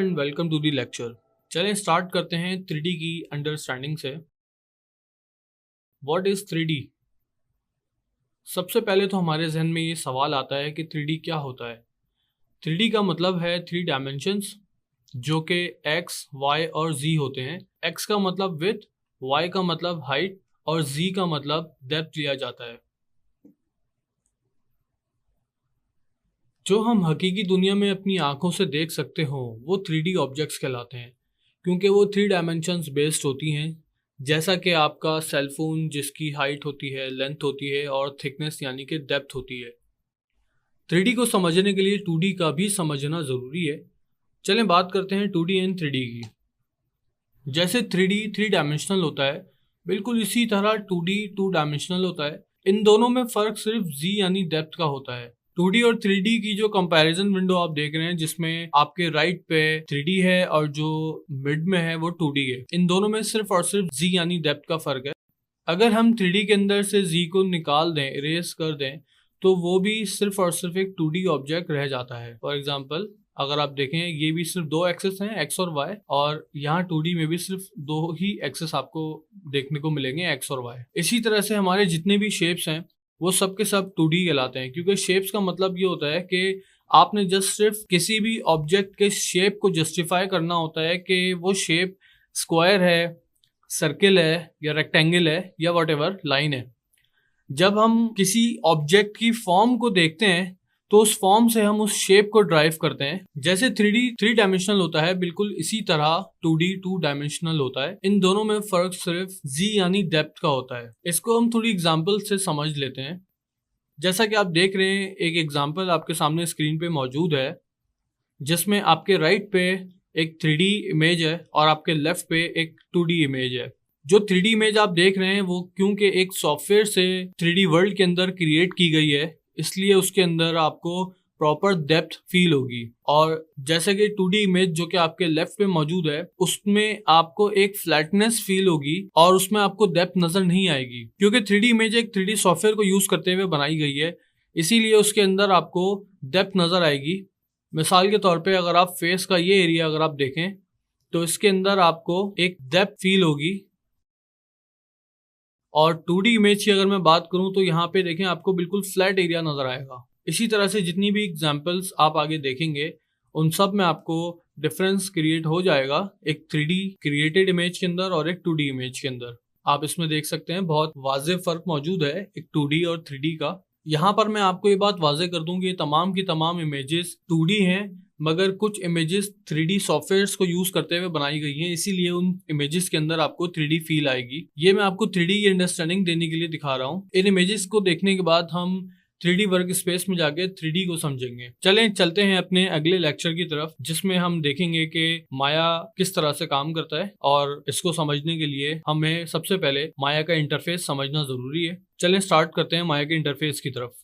And welcome to the lecture. चलें start करते हैं 3D की अंडरस्टैंडिंग से। What is 3D? सबसे पहले तो हमारे जहन में ये सवाल आता है कि 3D क्या होता है। 3D का मतलब है 3 डायमेंशंस, जो कि x, y और z होते हैं। x का मतलब विड्थ, y का मतलब हाइट और z का मतलब डेप्थ लिया जाता है। जो हम हकीकी दुनिया में अपनी आंखों से देख सकते हो वो 3D ऑब्जेक्ट्स कहलाते हैं, क्योंकि वो 3 डायमेंशंस बेस्ड होती हैं। जैसा कि आपका सेलफोन, जिसकी हाइट होती है, लेंथ होती है और थिकनेस यानी कि डेप्थ होती है। 3D को समझने के लिए 2D का भी समझना ज़रूरी है। चलें बात करते हैं 2D एंड 3D की। जैसे 3D 3 डायमेंशनल होता है, बिल्कुल इसी तरह 2D 2 डायमेंशनल होता है। इन दोनों में फ़र्क सिर्फ Z यानी डेप्थ का होता है। 2D और 3D की जो कंपैरिजन विंडो आप देख रहे हैं, जिसमें आपके राइट पे 3D है और जो मिड में है वो 2D है, इन दोनों में सिर्फ और सिर्फ Z यानी डेप्थ का फर्क है। अगर हम 3D के अंदर से Z को निकाल दें, इरेज कर दें, तो वो भी सिर्फ और सिर्फ एक 2D ऑब्जेक्ट रह जाता है। फॉर एग्जाम्पल, अगर आप देखें, ये भी सिर्फ 2 एक्सेस हैं, X और Y, और यहाँ 2D में भी सिर्फ 2 ही एक्सेस आपको देखने को मिलेंगे, X और Y। इसी तरह से हमारे जितने भी शेप्स हैं वो सब के सब 2D कहलाते हैं, क्योंकि शेप्स का मतलब ये होता है कि आपने जस्ट सिर्फ किसी भी ऑब्जेक्ट के शेप को जस्टिफाई करना होता है कि वो शेप स्क्वायर है, सर्किल है या रेक्टेंगल है या व्हाटएवर लाइन है। जब हम किसी ऑब्जेक्ट की फॉर्म को देखते हैं तो उस फॉर्म से हम उस शेप को ड्राइव करते हैं। जैसे 3D 3 डायमेंशनल होता है, बिल्कुल इसी तरह 2D 2 डायमेंशनल होता है। इन दोनों में फर्क सिर्फ Z यानी डेप्थ का होता है। इसको हम थोड़ी एग्जांपल से समझ लेते हैं। जैसा कि आप देख रहे हैं, एक एग्जांपल आपके सामने स्क्रीन पे मौजूद है, जिसमें आपके राइट पे एक 3D इमेज है और आपके लेफ्ट पे एक 2D इमेज है। जो 3D इमेज आप देख रहे हैं वो क्योंकि एक सॉफ्टवेयर से 3D वर्ल्ड के अंदर क्रिएट की गई है, इसलिए उसके अंदर आपको प्रॉपर डेप्थ फील होगी। और जैसे कि 2D इमेज जो कि आपके लेफ्ट पे मौजूद है, उसमें आपको एक फ्लैटनेस फील होगी और उसमें आपको डेप्थ नजर नहीं आएगी, क्योंकि 3D इमेज एक 3D सॉफ्टवेयर को यूज करते हुए बनाई गई है, इसीलिए उसके अंदर आपको डेप्थ नजर आएगी। मिसाल के तौर पे अगर आप फेस का ये एरिया अगर आप देखें तो इसके अंदर आपको एक डेप्थ फील होगी। और 2D इमेज की अगर मैं बात करूं तो यहाँ पे देखें, आपको बिल्कुल फ्लैट एरिया नजर आएगा। इसी तरह से जितनी भी एग्जांपल्स आप आगे देखेंगे उन सब में आपको डिफरेंस क्रिएट हो जाएगा, एक 3D क्रिएटेड इमेज के अंदर और एक 2D इमेज के अंदर। आप इसमें देख सकते हैं बहुत वाज़ेह फर्क मौजूद है एक 2D और 3D का। यहाँ पर मैं आपको ये बात वाज़ेह कर दूं कि तमाम की तमाम इमेजेस 2D हैं, मगर कुछ इमेजेस 3D सॉफ्टवेयर्स को यूज करते हुए बनाई गई हैं, इसीलिए उन इमेजेस के अंदर आपको 3D फील आएगी। ये मैं आपको 3D की अंडरस्टैंडिंग देने के लिए दिखा रहा हूँ। इन इमेजेस को देखने के बाद हम 3D वर्क स्पेस में जाके 3D को समझेंगे। चलें चलते हैं अपने अगले लेक्चर की तरफ, जिसमें हम देखेंगे कि माया किस तरह से काम करता है, और इसको समझने के लिए हमें सबसे पहले माया का इंटरफेस समझना जरूरी है। चलें स्टार्ट करते हैं माया के इंटरफेस की तरफ।